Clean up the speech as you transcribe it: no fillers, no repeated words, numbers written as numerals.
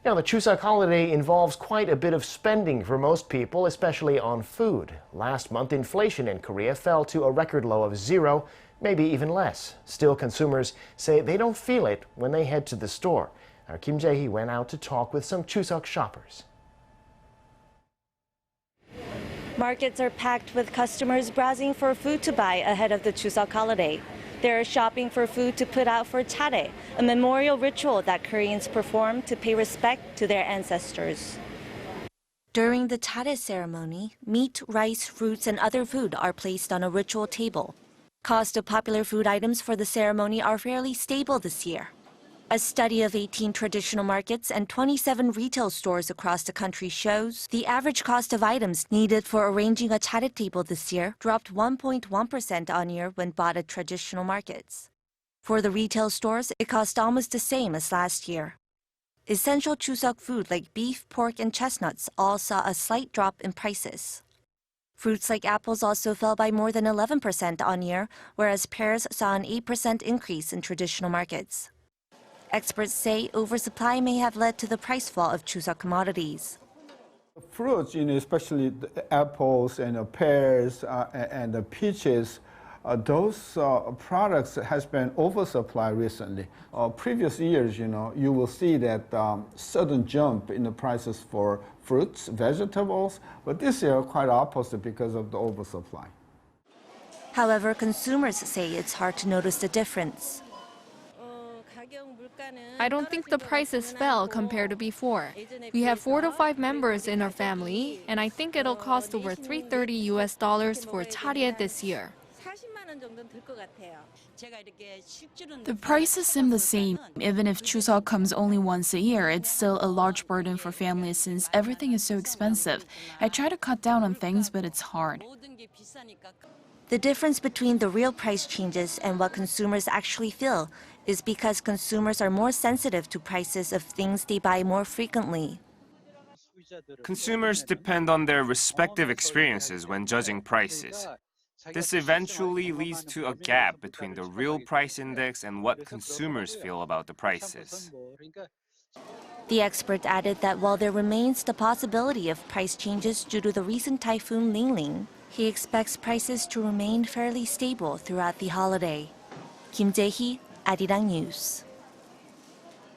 Now, the Chuseok holiday involves quite a bit of spending for most people, especially on food. Last month, inflation in Korea fell to a record low of 0, maybe even less. Still, consumers say they don't feel it when they head to the store. Our Kim Jae-hee went out to talk with some Chuseok shoppers. Markets are packed with customers browsing for food to buy ahead of the Chuseok holiday. They're shopping for food to put out for charye, a memorial ritual that Koreans perform to pay respect to their ancestors. During the charye ceremony, meat, rice, fruits, and other food are placed on a ritual table. Cost of popular food items for the ceremony are fairly stable this year. A study of 18 traditional markets and 27 retail stores across the country shows the average cost of items needed for arranging a charye table this year dropped 1.1% on year when bought at traditional markets. For the retail stores, it cost almost the same as last year. Essential Chuseok food like beef, pork, and chestnuts all saw a slight drop in prices. Fruits like apples also fell by more than 11% on year, whereas pears saw an 8% increase in traditional markets. Experts say oversupply may have led to the price fall of Chuseok commodities. Fruits, especially the apples and the pears and the peaches, those products has been oversupply recently. Previous years, you will see that sudden jump in the prices for fruits, vegetables, but this year quite opposite because of the oversupply. However, consumers say it's hard to notice the difference. I don't think the prices fell compared to before. We have 4 to 5 members in our family, and I think it'll cost over $330 for charye this year. The prices seem the same. Even if Chuseok comes only once a year, it's still a large burden for families since everything is so expensive. I try to cut down on things, but it's hard. The difference between the real price changes and what consumers actually feel is because consumers are more sensitive to prices of things they buy more frequently. Consumers depend on their respective experiences when judging prices. This eventually leads to a gap between the real price index and what consumers feel about the prices. The expert added that while there remains the possibility of price changes due to the recent typhoon Ling, he expects prices to remain fairly stable throughout the holiday. Kim Jae-hee, Arirang News.